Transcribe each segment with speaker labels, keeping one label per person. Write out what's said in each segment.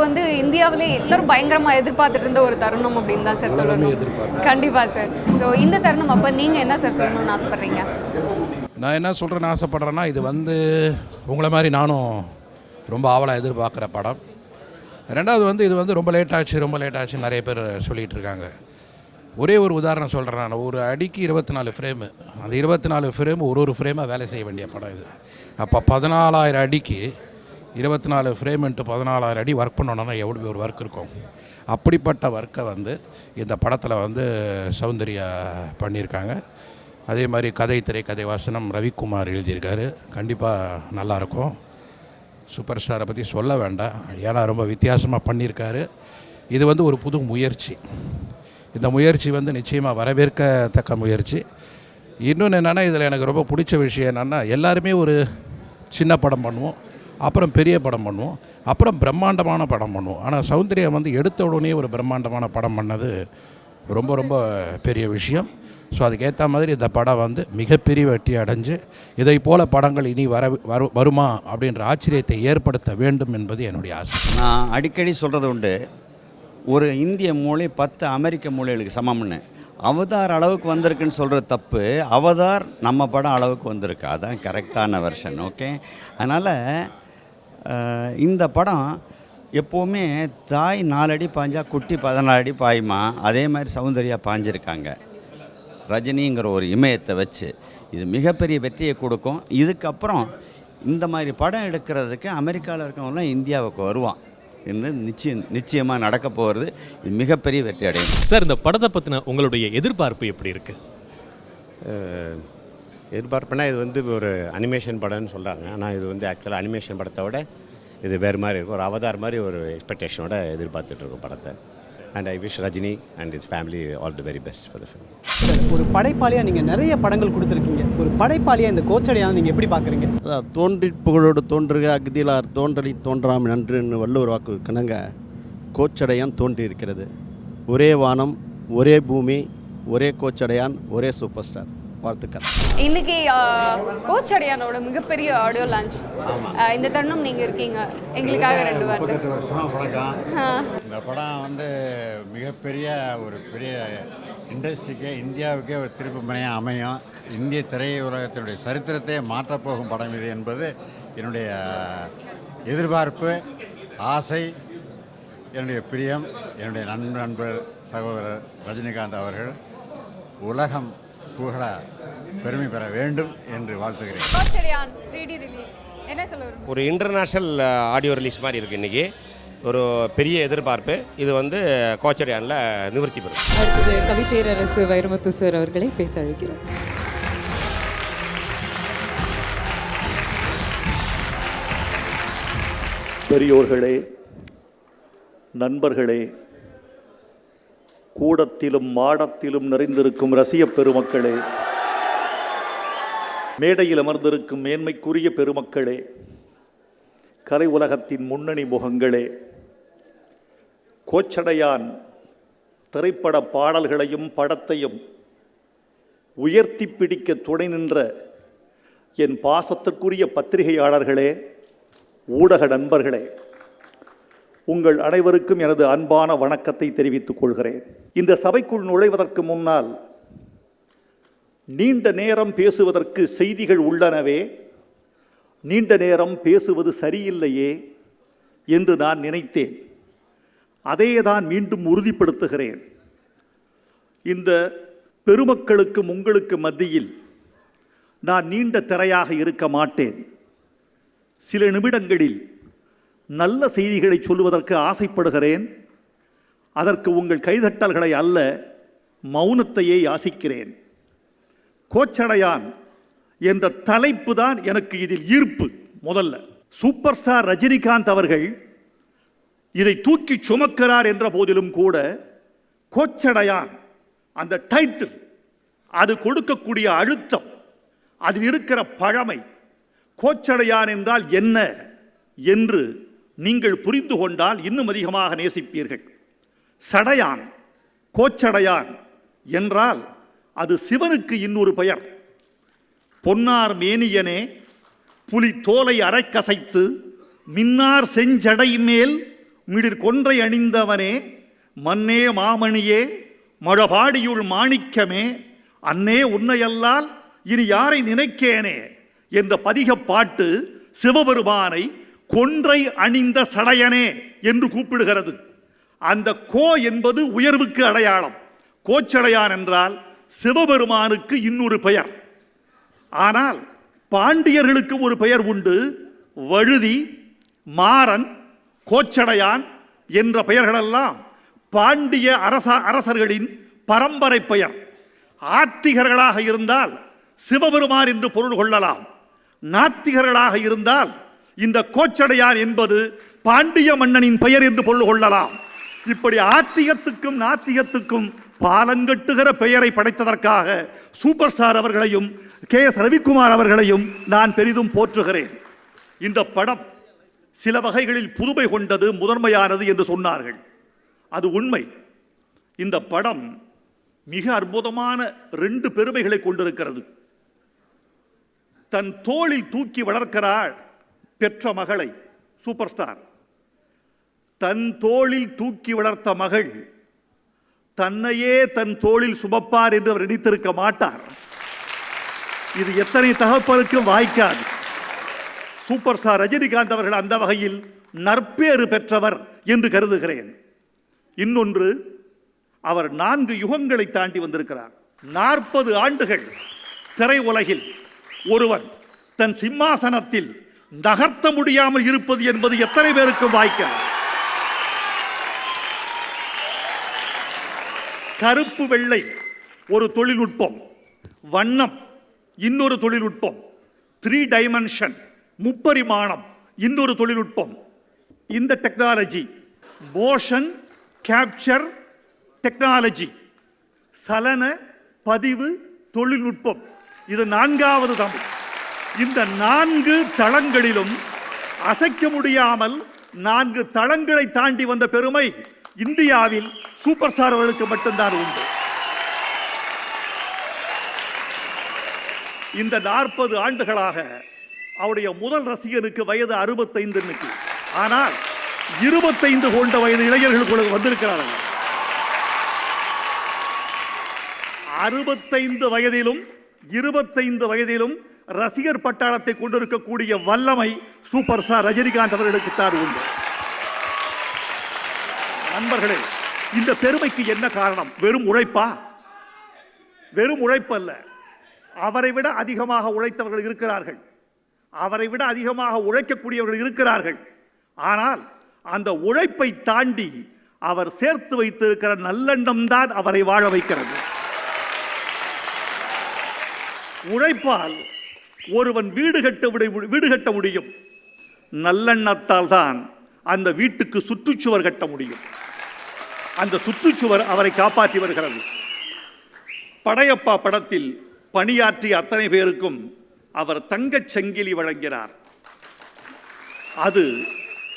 Speaker 1: வந்து இந்தியாவிலே எல்லாரும் பயங்கரமாக எதிர்பார்த்துட்டு இருந்த ஒரு தருணம் அப்படின்னு தான் சார் சொல்லணும். கண்டிப்பாக சார். ஸோ இந்த தருணம் அப்போ நீங்கள் என்ன சார் சொல்லணும்னு ஆசைப்பட்றீங்க?
Speaker 2: நான் என்ன சொல்கிறேன்னு ஆசைப்பட்றேன்னா, இது வந்து உங்களை மாதிரி நானும் ரொம்ப ஆவலாக எதிர்பார்க்குற படம். ரெண்டாவது வந்து இது வந்து ரொம்ப லேட் ஆச்சு நிறைய பேர் சொல்லிகிட்டு இருக்காங்க. ஒரே ஒரு உதாரணம் சொல்கிறேன். நான் ஒரு அடிக்கு 24 ஃப்ரேமு, அந்த 24 ஃப்ரேமு ஒரு ஃப்ரேமாக வேலை செய்ய வேண்டிய படம் இது. அப்போ 14,000 அடிக்கு 24 ஃப்ரேம்ன்ட்டு 14,000 அடி ஒர்க் பண்ணணுன்னா எவ்வளோ ஒரு ஒர்க் இருக்கும். அப்படிப்பட்ட ஒர்க்கை வந்து இந்த படத்தில் வந்து சௌந்தர்யா பண்ணியிருக்காங்க. அதே மாதிரி திரைக்கதை வாசனம் ரவிக்குமார் எழுதியிருக்காரு. கண்டிப்பாக நல்லாயிருக்கும். சூப்பர் ஸ்டாரை பற்றி சொல்ல வேண்டாம், ஏன்னா ரொம்ப வித்தியாசமாக பண்ணியிருக்காரு. இது வந்து ஒரு புது முயற்சி. இந்த முயற்சி வந்து நிச்சயமாக வரவேற்கத்தக்க முயற்சி. இன்னொன்று என்னென்னா, இதில் எனக்கு ரொம்ப பிடிச்ச விஷயம் என்னென்னா, எல்லாருமே ஒரு சின்ன படம் பண்ணுவோம், அப்புறம் பெரிய படம் பண்ணுவோம், அப்புறம் பிரம்மாண்டமான படம் பண்ணுவோம். ஆனால் சௌந்தர்யா வந்து எடுத்த உடனே ஒரு பிரம்மாண்டமான படம் பண்ணது ரொம்ப ரொம்ப பெரிய விஷயம். ஸோ அதுக்கேற்ற மாதிரி இந்த படம் வந்து மிகப்பெரிய வெற்றி அடைஞ்சு இதை போல் படங்கள் இனி வருமா அப்படின்ற ஆச்சரியத்தை ஏற்படுத்த வேண்டும் என்பது என்னுடைய ஆசை.
Speaker 3: நான் அடிக்கடி சொல்கிறது உண்டு, ஒரு இந்திய மூளை 10 அமெரிக்க மூளைகளுக்கு சமம்னு. அவதார் அளவுக்கு வந்திருக்குன்னு சொல்கிறது தப்பு, அவதார் நம்ம படம் அளவுக்கு வந்திருக்கு, அதுதான் கரெக்டான வெர்ஷன். ஓகே, அதனால் இந்த படம் எப்போவுமே தாய் 4 அடி பாய்ஞ்சா குட்டி 14 அடி பாயுமா, அதே மாதிரி சௌந்தர்யா பாய்ஞ்சிருக்காங்க ரஜினிங்கிற ஒரு இமயத்தை வச்சு. இது மிகப்பெரிய வெற்றியை கொடுக்கும். இதுக்கப்புறம் இந்த மாதிரி படம் எடுக்கிறதுக்கு அமெரிக்காவில் இருக்கவங்களாம் இந்தியாவுக்கு வருவான். இது நிச்சயமாக நடக்க போகிறது. இது மிகப்பெரிய வெற்றி அடையும்.
Speaker 4: சார், இந்த படத்தை பற்றின உங்களுடைய எதிர்பார்ப்பு எப்படி இருக்குது?
Speaker 5: எதிர்பார்ப்புனா, இது வந்து ஒரு அனிமேஷன் படம்னு சொல்கிறாங்க. ஆனால் இது வந்து ஆக்சுவலாக அனிமேஷன் படத்தை விட இது வேறு மாதிரி இருக்கும். ஒரு அவதார் மாதிரி ஒரு எக்ஸ்பெக்டேஷனோட எதிர்பார்த்துட்ருக்கோம் படத்தை. And I wish Rajini and is family all the very best for the film.
Speaker 6: ஒரு படைப்பாளியாக நீங்கள் நிறைய படங்கள் கொடுத்துருக்கீங்க. ஒரு படைப்பாளியாக இந்த கோச்சடையான் நீங்கள் எப்படி பார்க்குறீங்க?
Speaker 7: அதான் தோன்றி புகழோடு தோன்றுக அக்திலார் தோன்றலி தோன்றாம் நன்றுன்னு வள்ளுவர் வாக்கு கணங்க கோச்சடையான் தோன்றி இருக்கிறது. ஒரே வானம், ஒரே பூமி, ஒரே கோச்சடையான், ஒரே சூப்பர் ஸ்டார். வாழ்த்துக்கள்.
Speaker 1: இன்னைக்கு கோச்சடையானோட மிகப்பெரிய ஆடியோ லான்ச். இந்த தருணம் நீங்கள் இருக்கீங்க, எங்களுக்காக 2 வார்த்தை.
Speaker 8: 38 வருஷமாக பழக்கம். இந்த படம் வந்து மிகப்பெரிய ஒரு பெரிய இண்டஸ்ட்ரிக்கே, இந்தியாவுக்கே ஒரு திருப்பு முனையாக அமையும். இந்திய திரையுலகத்தினுடைய சரித்திரத்தை மாற்றப்போகும் படம் இது என்பது என்னுடைய எதிர்பார்ப்பு, ஆசை, என்னுடைய பிரியம். என்னுடைய நண்பர் சகோதரர் ரஜினிகாந்த் அவர்கள் உலகம் புகழ பெருமை பெற வேண்டும் என்று வாழ்த்துகிறேன்.
Speaker 5: ஒரு இன்டர்நேஷ்னல் ஆடியோ ரிலீஸ் மாதிரி இருக்குது இன்றைக்கி. ஒரு பெரிய எதிர்பார்ப்பு. இது வந்து கோச்சடையானில் நிவர்த்தி பெறும்.
Speaker 9: அடுத்தது கவிப்பேரரசு வைரமுத்து சார் அவர்களை பேச அழைக்கிறோம்.
Speaker 10: பெரியோர்களே, நண்பர்களே, கூடத்திலும் மாடத்திலும் நிறைந்திருக்கும் ரசிக பெருமக்களே, மேடையில் அமர்ந்திருக்கும் மேன்மைக்குரிய பெருமக்களே, கலை உலகத்தின் முன்னணி முகங்களே, கோச்சடையான் திரைப்பட பாடல்களையும் படத்தையும் உயர்த்தி பிடிக்க துணை நின்ற என் பாசத்திற்குரிய பத்திரிகையாளர்களே, ஊடக நண்பர்களே, உங்கள் அனைவருக்கும் எனது அன்பான வணக்கத்தை தெரிவித்துக் கொள்கிறேன். இந்த சபைக்குள் நுழைவதற்கு முன்னால் நீண்ட நேரம் பேசுவதற்கு செய்திகள் உள்ளனவே, நீண்ட நேரம் பேசுவது சரியில்லையே என்று நான் நினைத்தேன். அதையேதான் மீண்டும் உறுதிப்படுத்துகிறேன். இந்த பெருமக்களுக்கும் உங்களுக்கு மத்தியில் நான் நீண்ட திரையாக இருக்க மாட்டேன். சில நிமிடங்களில் நல்ல செய்திகளை சொல்வதற்கு ஆசைப்படுகிறேன். அதற்கு உங்கள் கைதட்டல்களை அல்ல, மௌனத்தையே யாசிக்கிறேன். கோச்சடையான் என்ற தலைப்பு தான் எனக்கு இதில் ஈர்ப்பு. முதல்ல சூப்பர் ஸ்டார் ரஜினிகாந்த் அவர்கள் இதை தூக்கி சுமக்கிறார் என்ற போதிலும் கூட கோச்சடையான் அந்த டைட்டில், அது கொடுக்கக்கூடிய அழுத்தம், அதில் இருக்கிற பழமை, கோச்சடையான் என்றால் என்ன என்று நீங்கள் புரிந்து கொண்டால் இன்னும் அதிகமாக நேசிப்பீர்கள். சடையான், கோச்சடையான் என்றால் அது சிவனுக்கு இன்னொரு பெயர். பொன்னார் மேனியனே, புலி தோலை அரைக்கசைத்து மின்னார் செஞ்சடை மேல் மிடிர் கொன்றை அணிந்தவனே, மன்னே மாமணியே, மழபாடியுள் மாணிக்கமே, அன்னே உன்னையல்லால் இனி யாரை நினைக்கேனே என்ற பதிகப் பாட்டு சிவபெருமானை கொன்றை அணிந்த சடையனே என்று கூப்பிடுகிறது. அந்த கோ என்பது உயர்வுக்கு அடையாளம். கோச்சடையான் என்றால் சிவபெருமானுக்கு இன்னொரு பெயர். ஆனால் பாண்டியர்களுக்கு ஒரு பெயர் உண்டு. வழுதி, மாறன், கோச்சடையான் என்ற பெயர்களெல்லாம் பாண்டிய அரசர்களின் பரம்பரை பெயர். ஆத்திகர்களாக இருந்தால் சிவபெருமான் என்று பொருள் கொள்ளலாம். நாத்திகர்களாக இருந்தால் இந்த கோச்சடையான் என்பது பாண்டிய மன்னனின் பெயர் என்று பொருள் கொள்ளலாம். இப்படி ஆத்திகத்துக்கும் நாத்திகத்துக்கும் பாலங்கட்டுகிற பெயரை படைத்ததற்காக சூப்பர் ஸ்டார் அவர்களையும் KS ரவிக்குமார் அவர்களையும் நான் பெரிதும் போற்றுகிறேன். இந்த படம் சில வகைகளில் புதுமை கொண்டது, முதன்மையானது என்று சொன்னார்கள். அது உண்மை. இந்த படம் மிக அற்புதமான 2 பெருமைகளை கொண்டிருக்கிறது. தன் தோளில் தூக்கி வளர்க்கிறாள் பெற்ற மகளை சூப்பர் ஸ்டார். தன் தோளில் தூக்கி வளர்த்த மகள் தன்னையே தன் தோளில் சுமப்பார் என்று அவர் நினைத்திருக்க மாட்டார். இது எத்தனை தகப்பனுக்கும் வாய்க்காது. சூப்பர் ஸ்டார் ரஜினிகாந்த் அவர்கள் அந்த வகையில் நற்பேறு பெற்றவர் என்று கருதுகிறேன். இன்னொன்று, அவர் 4 யுகங்களை தாண்டி வந்திருக்கிறார். 40 ஆண்டுகள் திரை உலகில் ஒருவன் தன் சிம்மாசனத்தில் நகர்த்த முடியாமல் இருப்பது என்பது எத்தனை பேருக்கு வாய்க்காது. கருப்பு வெள்ளை ஒரு தொழில்நுட்பம், வண்ணம் இன்னொரு தொழில்நுட்பம், 3 டைமென்ஷன் முப்பரிமாணம் இன்னொரு தொழில்நுட்பம். இந்த டெக்னாலஜி மோஷன் கேப்சர் டெக்னாலஜி, சலன பதிவு தொழில்நுட்பம், இது 4வது தமிழ். இந்த 4 தளங்களிலும் அசைக்க முடியாமல் 4 தளங்களை தாண்டி வந்த பெருமை இந்தியாவில் சூப்பர் ஸ்டார் அவர்களுக்கு மட்டும்தான் உண்டு. இந்த 40 ஆண்டுகளாக அவருடைய முதல் ரசிகனுக்கு வயது 65. ஆனால் 25 கொண்ட வயது இளைஞர்கள் வந்திருக்கிறார்கள். 65 வயதிலும் 25 வயதிலும் ரசிகர் பட்டாளத்தை கொண்டிருக்கக்கூடிய வல்லமை சூப்பர் ஸ்டார் ரஜினிகாந்த் அவர்களுக்கு தான் உண்டு. நண்பர்களே, இந்த பெருமைக்கு என்ன காரணம்? வெறும் உழைப்பா? வெறும் உழைப்பல்ல. அவரை விட அதிகமாக உழைத்தவர்கள் இருக்கிறார்கள், அவரை விட அதிகமாக உழைக்கக்கூடியவர்கள் இருக்கிறார்கள். ஆனால் அந்த உழைப்பை தாண்டி அவர் சேர்த்து வைத்திருக்கிற நல்லெண்ணம் தான் அவரை வாழ வைக்கிறது. உழைப்பால் ஒருவன் வீடு கட்ட முடியும். நல்லெண்ணத்தால் தான் அந்த வீட்டுக்கு சுற்றுச்சுவர் கட்ட முடியும். அந்த சுற்றுச்சுவர் அவரை காப்பாற்றி வருகிறது. படையப்பா படத்தில் பணியாற்றிய அத்தனை பேருக்கும் அவர் தங்கச் சங்கிலி வழங்கினார். அது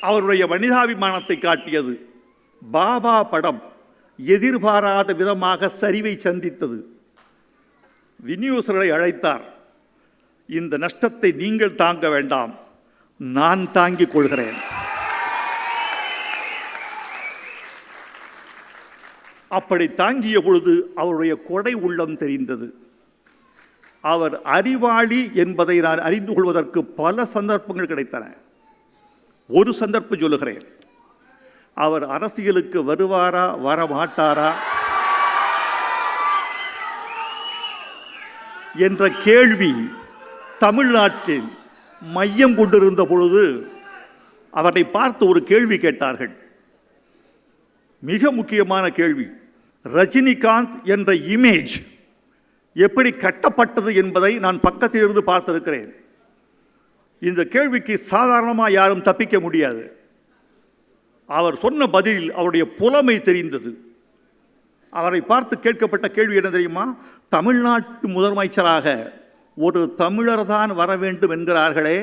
Speaker 10: அவருடைய மனிதாபிமானத்தை காட்டியது. பாபா படம் எதிர்பாராத விதமாக சரிவை சந்தித்தது. விநியோகர்களை அழைத்தார். இந்த நஷ்டத்தை நீங்கள் தாங்க வேண்டாம், நான் தாங்கிக் கொள்கிறேன். அப்படி தாங்கிய பொழுது அவருடைய கொடை உள்ளம் தெரிந்தது. அவர் அறிவாளி என்பதை நான் அறிந்து கொள்வதற்கு பல சந்தர்ப்பங்கள் கிடைத்தன. ஒரு சந்தர்ப்பம் சொல்லுகிறேன். அவர் அரசியலுக்கு வருவாரா வரமாட்டாரா என்ற கேள்வி தமிழ்நாட்டில் மையம் கொண்டிருந்த பொழுது அவரை பார்த்து ஒரு கேள்வி கேட்டார்கள். மிக முக்கியமான கேள்வி. ரஜினிகாந்த் என்ற இமேஜ் எப்படி கட்டப்பட்டது என்பதை நான் பக்கத்தில் இருந்து பார்த்திருக்கிறேன். இந்த கேள்விக்கு சாதாரணமாக யாரும் தப்பிக்க முடியாது. அவர் சொன்ன பதிலில் அவருடைய புலமை தெரிந்தது. அவரை பார்த்து கேட்கப்பட்ட கேள்வி என்ன தெரியுமா? தமிழ்நாட்டு முதலமைச்சராக ஒரு தமிழர் தான் வர வேண்டும் என்கிறார்களே,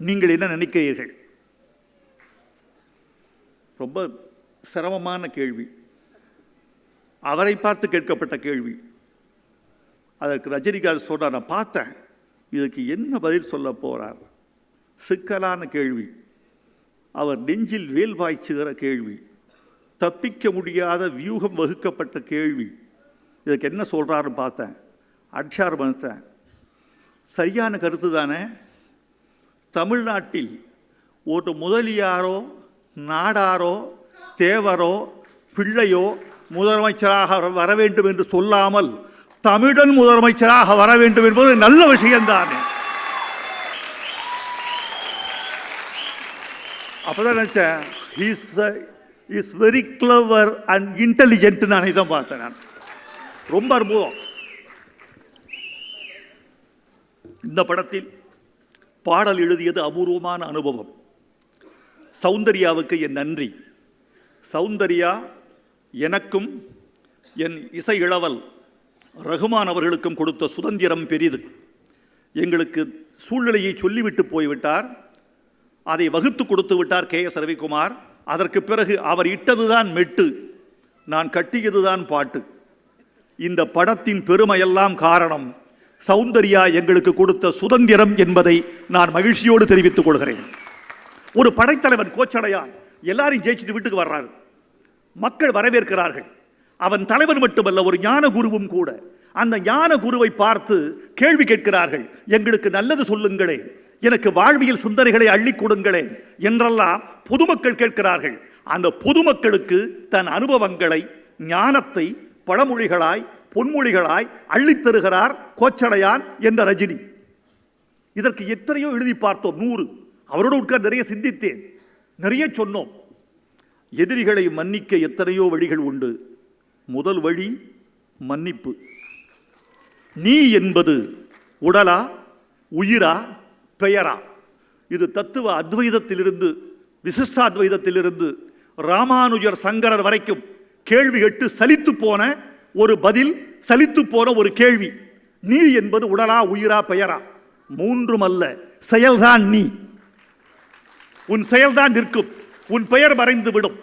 Speaker 10: நீங்கள் என்ன நினைக்கிறீர்கள்? ரொம்ப சிரமமான கேள்வி. அவரை பார்த்து கேட்கப்பட்ட கேள்வி. அதற்கு ரஜினிகாந்த் சொன்னார், நான் பார்த்தேன், இதுக்கு என்ன பதில் சொல்ல போகிறார். சிக்கலான கேள்வி. அவர் நெஞ்சில் வேல் பாய்ச்சுகிற கேள்வி, தப்பிக்க முடியாத வியூகம் வகுக்கப்பட்ட கேள்வி. இதுக்கு என்ன சொல்கிறாருன்னு பார்த்தேன். அட்சார் மனுஷன் சரியான கருத்து தானே. தமிழ்நாட்டில் ஒரு முதலியாரோ நாடாரோ தேவரோ பிள்ளையோ முதலமைச்சராக வர வேண்டும் என்று சொல்லாமல் தமிழன் முதலமைச்சராக வர வேண்டும் என்பது நல்ல விஷயம்தானே. அப்போதான் நினச்சேன், is very clever and intelligent. நான் இதை பார்த்தேன். நான் ரொம்ப அற்புதம். இந்த படத்தில் பாடல் எழுதியது அபூர்வமான அனுபவம். சௌந்தர்யாவுக்கு என் நன்றி. சௌந்தர்யா எனக்கும் என் இசை இளவல் ரகுமான் அவர்களுக்கும் கொடுத்த சுதந்திரம் பெரிது. எங்களுக்கு சூழ்நிலையை சொல்லிவிட்டு போய்விட்டார், அதை வகுத்து கொடுத்து விட்டார் KS ரவிக்குமார். அதற்கு பிறகு அவர் இட்டதுதான் மெட்டு, நான் கட்டியதுதான் பாட்டு. இந்த படத்தின் பெருமையெல்லாம் காரணம் சௌந்தர்யா எங்களுக்கு கொடுத்த சுதந்திரம் என்பதை நான் மகிழ்ச்சியோடு தெரிவித்துக் கொள்கிறேன். ஒரு படைத்தலைவன் கோச்சடையான் எல்லாரையும் ஜெயிச்சுட்டு வீட்டுக்கு வர்றாரு, மக்கள் வரவேற்கிறார்கள். அவன் தலைவன் மட்டுமல்ல, ஒரு ஞான குருவும் கூட. அந்த ஞான குருவை பார்த்து கேள்வி கேட்கிறார்கள், எங்களுக்கு நல்லது சொல்லுங்களேன், எனக்கு வாழ்வியல் சிந்தனைகளை அள்ளி கொடுங்களேன் என்றெல்லாம் பொதுமக்கள் கேட்கிறார்கள். அந்த பொதுமக்களுக்கு தன் அனுபவங்களை ஞானத்தை பழமொழிகளாய் பொன்மொழிகளாய் அள்ளித்தருகிறார் கோச்சடையான் என்ற ரஜினி. இதற்கு எத்தனையோ எழுதி பார்த்தோம், 100. அவரோடு உட்கார்ந்து நிறைய சிந்தித்தேன், நிறைய சொன்னோம். எதிரிகளை மன்னிக்க எத்தனையோ வழிகள் உண்டு. முதல் வழி மன்னிப்பு. நீ என்பது உடலா உயிரா பெயரா? இது தத்துவ அத்வைதத்திலிருந்து விசிஷ்டாத்வைதத்திலிருந்து ராமானுஜர் சங்கரர் வரைக்கும் கேள்வி கேட்டு சலித்து போன ஒரு பதில், சலித்து போன ஒரு கேள்வி. நீ என்பது உடலா உயிரா பெயரா? மூன்றும் அல்ல, செயல்தான் நீ. உன் செயல்தான் நிற்கும். உன் பெயர் மறைந்து விடும்,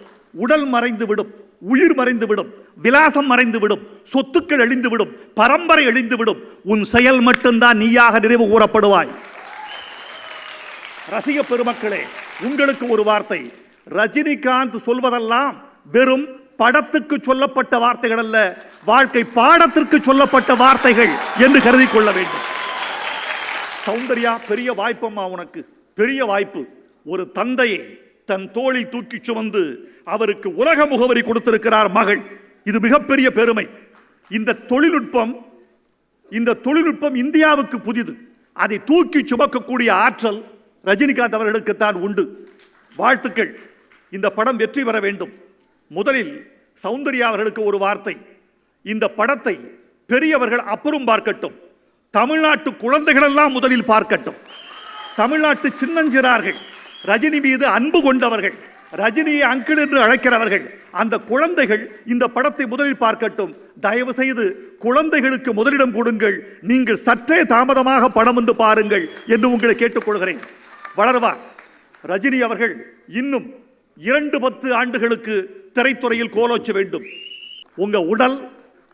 Speaker 10: உடல் மறைந்து விடும், உயிர் மறைந்து விடும், விலாசம் மறைந்து விடும், சொத்துக்கள் அழிந்து விடும், பரம்பரை அழிந்து விடும். உன் செயல் மட்டும்தான் நீயாக நினைவு கூறப்படுவாய். ரசிக பெருமக்களே, உங்களுக்கு ஒரு வார்த்தை. ரஜினிகாந்த் சொல்வதெல்லாம் வெறும் படத்துக்கு சொல்லப்பட்ட வார்த்தைகள் அல்ல, வாழ்க்கை பாடத்திற்கு சொல்லப்பட்ட வார்த்தைகள் என்று கருதி கொள்ள வேண்டும். சௌந்தர்யா, பெரிய வாய்ப்பம்மா உனக்கு, பெரிய வாய்ப்பு. ஒரு தந்தையை தன் தோளில் தூக்கி சுமந்து அவருக்கு உலக முகவரி கொடுத்திருக்கிறார் மகள். இது மிகப்பெரிய பெருமை. இந்த தொழில்நுட்பம் இந்தியாவுக்கு புதிது. அதை தூக்கி சுமக்கக்கூடிய ஆற்றல் ரஜினிகாந்த் அவர்களுக்குத்தான் உண்டு. வாழ்த்துக்கள். இந்த படம் வெற்றி பெற வேண்டும். முதலில் சௌந்தர்யா அவர்களுக்கு ஒரு வார்த்தை. இந்த படத்தை பெரியவர்கள் அப்புறம் பார்க்கட்டும், தமிழ்நாட்டு குழந்தைகள் எல்லாம் முதலில் பார்க்கட்டும். தமிழ்நாட்டு சின்னஞ்சிறார்கள், ரஜினி மீது அன்பு கொண்டவர்கள், ரஜினியை அங்கிள் என்று அழைக்கிறவர்கள், அந்த குழந்தைகள் இந்த படத்தை முதலில் பார்க்கட்டும். தயவு செய்து குழந்தைகளுக்கு முதலிடம் கொடுங்கள். நீங்கள் சற்றே தாமதமாக படம் வந்து பாருங்கள் என்று உங்களை கேட்டுக்கொள்கிறேன். வளர்வார் ரஜினி அவர்கள். இன்னும் 2-10 ஆண்டுகளுக்கு திரைத்துறையில் கோலோச்ச வேண்டும். உங்க உடல்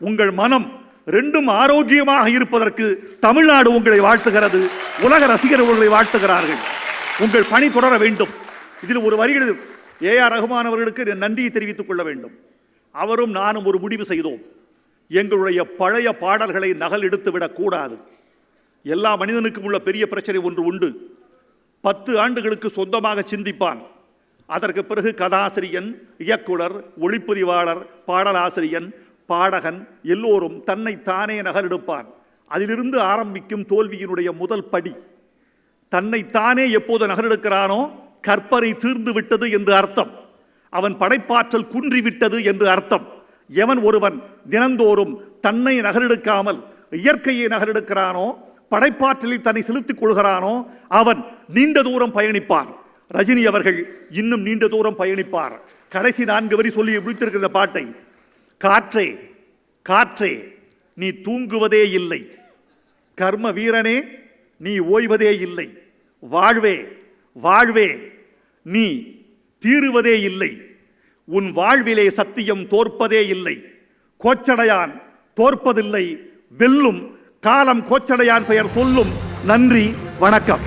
Speaker 10: உங்கள் மனம் ரெண்டும் ஆரோக்கியமாக இருப்பதற்கு தமிழ்நாடு உங்களை வாழ்த்துகிறது. உலக ரசிகர்கள் உங்களை வாழ்த்துகிறார்கள். உங்கள் பணி தொடர வேண்டும். இதில் ஒரு வரிகள் AR ரஹ்மான் அவர்களுக்கு நன்றியை தெரிவித்துக் கொள்ள வேண்டும். அவரும் நானும் ஒரு முடிவு செய்தோம். எங்களுடைய பழைய பாடல்களை நகல் எடுத்து விடக்கூடாது. எல்லா மனிதனுக்கும் உள்ள பெரிய பிரச்சனை ஒன்று உண்டு. 10 ஆண்டுகளுக்கு சொந்தமாக சிந்திப்பான். அதற்கு பிறகு கதாசிரியன், இயக்குனர், ஒளிப்பதிவாளர், பாடலாசிரியன், பாடகன் எல்லோரும் தன்னை தானே நகலெடுப்பான். அதிலிருந்து ஆரம்பிக்கும் தோல்வியினுடைய முதல் படி. தன்னை தானே எப்போது நகலெடுக்கிறானோ கற்பனை தீர்ந்து விட்டது என்று அர்த்தம். அவன் படைப்பாற்றல் குன்றிவிட்டது என்று அர்த்தம். எவன் ஒருவன் தினந்தோறும் தன்னை நகலெடுக்காமல் இயற்கையை நகலெடுக்கிறானோ, படைப்பாற்றலில் தன்னை செலுத்திக் கொள்கிறானோ, அவன் நீண்ட தூரம் பயணிப்பான். ரஜினி அவர்கள் இன்னும் நீண்ட தூரம் பயணிப்பார். கடைசி 4 வரி சொல்லி முடித்திருக்கிற பாட்டை, காற்றே காற்றே நீ தூங்குவதே இல்லை, கர்ம வீரனே நீ ஓய்வதே இல்லை, வாழ்வே வாழ்வே நீ தீருவதே இல்லை, உன் வாழ்விலே சத்தியம் தோற்பதே இல்லை, கோச்சடையான் தோற்பதில்லை, வெல்லும் காலம் கோச்சடையான் பெயர் சொல்லும். நன்றி, வணக்கம்.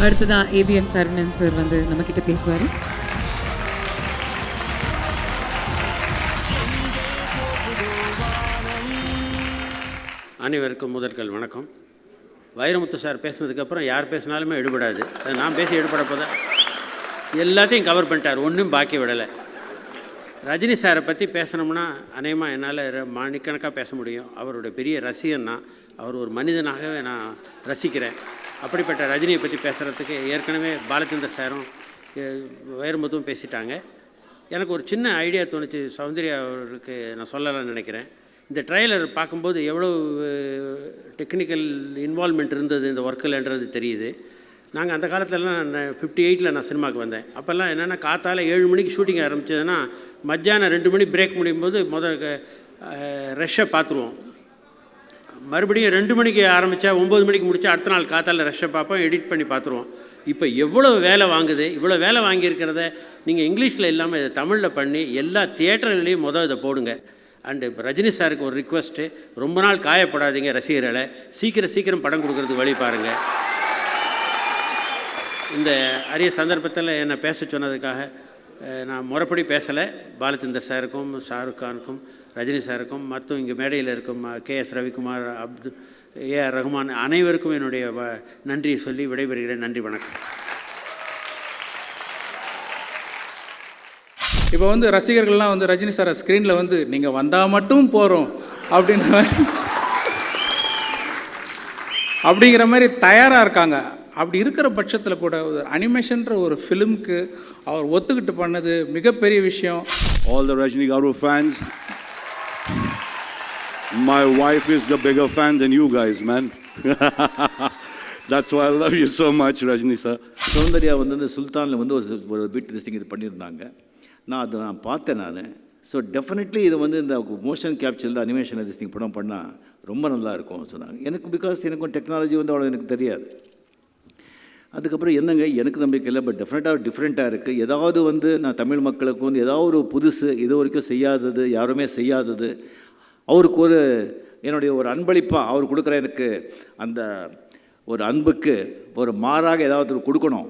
Speaker 9: அடுத்ததான் ஏபிஎம் சரவணன் சார் வந்து நம்மக்கிட்ட பேசுவார்.
Speaker 11: அனைவருக்கும் முதற்கல் வணக்கம். வைரமுத்து சார் பேசுனதுக்கப்புறம் யார் பேசினாலுமே எடுபடாது. அது நான் பேசி எடுபட போதா எல்லாத்தையும் கவர் பண்ணிட்டார், ஒன்றும் பாக்கி விடலை. ரஜினி சாரை பற்றி பேசணும்னா அநேகமாக என்னால் மணிக்கணக்காக பேச முடியும். அவருடைய பெரிய ரசிகன் நான். அவர் ஒரு மனிதனாகவே நான் ரசிக்கிறேன். அப்படிப்பட்ட ரஜினியை பற்றி பேசுகிறதுக்கு ஏற்கனவே பாலச்சந்தர் சாரும் வைரமுத்தும் பேசிட்டாங்க. எனக்கு ஒரு சின்ன ஐடியா தோணுச்சு, சௌந்தர்யா அவர்களுக்கு நான் சொல்லலாம்னு நினைக்கிறேன். இந்த ட்ரைலர் பார்க்கும்போது எவ்வளோ டெக்னிக்கல் இன்வால்மெண்ட் இருந்தது இந்த ஒர்க்கில்ன்றது தெரியுது. நாங்கள் அந்த காலத்துலலாம் 58 நான் சினிமாவுக்கு வந்தேன். அப்போல்லாம் என்னென்னா காத்தால் 7 மணிக்கு ஷூட்டிங் ஆரம்பிச்சதுன்னா மத்தியானம் 2 மணி பிரேக் முடியும் போது ரஷ்ஷை பார்த்துருவோம். மறுபடியும் 2 மணிக்கு ஆரம்பித்தா 9 மணிக்கு முடித்தா அடுத்த நாள் காத்தால் ரஷ்ஷை பார்ப்போம், எடிட் பண்ணி பார்த்துருவோம். இப்போ எவ்வளோ வேலை வாங்குது. இவ்வளோ வேலை வாங்கியிருக்கிறத நீங்கள் இங்கிலீஷில் இல்லாமல் இதை தமிழில் பண்ணி எல்லா தியேட்டர்களையும் இதை போடுங்க. அண்டு ரஜினி சாருக்கு ஒரு ரிக்வெஸ்ட்டு, ரொம்ப நாள் காயப்படாதீங்க ரசிகர்களை, சீக்கிரம் படம் கொடுக்குறதுக்கு வழி பாருங்கள். இந்த அரிய சந்தர்ப்பத்தில் என்னை பேச சொன்னதுக்காக நான் முறைப்படி பேசலை. பாலச்சந்தர் சாருக்கும், ஷாருக் கானுக்கும், ரஜினி சாருக்கும், மற்றும் இங்கே மேடையில் இருக்கும் கேஎஸ் ரவிக்குமார், ஏஆர் ரஹ்மான் அனைவருக்கும் என்னுடைய நன்றியை சொல்லி விடைபெறுகிறேன். நன்றி, வணக்கம்.
Speaker 12: இப்போ வந்து ரசிகர்கள்லாம் வந்து ரஜினி சாரை ஸ்க்ரீனில் வந்து நீங்கள் வந்தால் மட்டும் போகிறோம் அப்படிங்கிற மாதிரி தயாராக இருக்காங்க. அப்படி இருக்கிற பட்சத்தில் கூட ஒரு அனிமேஷன்ற ஒரு ஃபிலிம்க்கு அவர் ஒத்துக்கிட்டு பண்ணது மிகப்பெரிய விஷயம்.
Speaker 13: All the Rajini Garu fans, my wife is the bigger fan than you guys, man. That's why I love you so much, Rajini sir.
Speaker 14: Soundarya வந்து சுல்தானில் வந்து ஒரு பிட் திஸ்டிங் இது பண்ணியிருந்தாங்க. நான் பார்த்தேன். ஸோ டெஃபினெட்லி இது வந்து இந்த மோஷன் கேப்சரில் அனிமேஷன் திஸ்டிங் படம் பண்ணால் ரொம்ப நல்லா இருக்கும் சொன்னாங்க. எனக்கும் டெக்னாலஜி வந்து அவ்வளோ எனக்கு தெரியாது. அதுக்கப்புறம் என்னங்க எனக்கு நம்பிக்கை இல்லை, பட் டிஃப்ரெண்ட்டாக இருக்குது. ஏதாவது வந்து நான் தமிழ் மக்களுக்கு வந்து ஏதாவது ஒரு புதுசு, இது வரைக்கும் செய்யாதது, யாருமே செய்யாதது, அவருக்கு ஒரு என்னுடைய ஒரு அன்பளிப்பாக அவர் கொடுக்குற எனக்கு அந்த ஒரு அன்புக்கு ஒரு மாறாக ஏதாவது கொடுக்கணும்.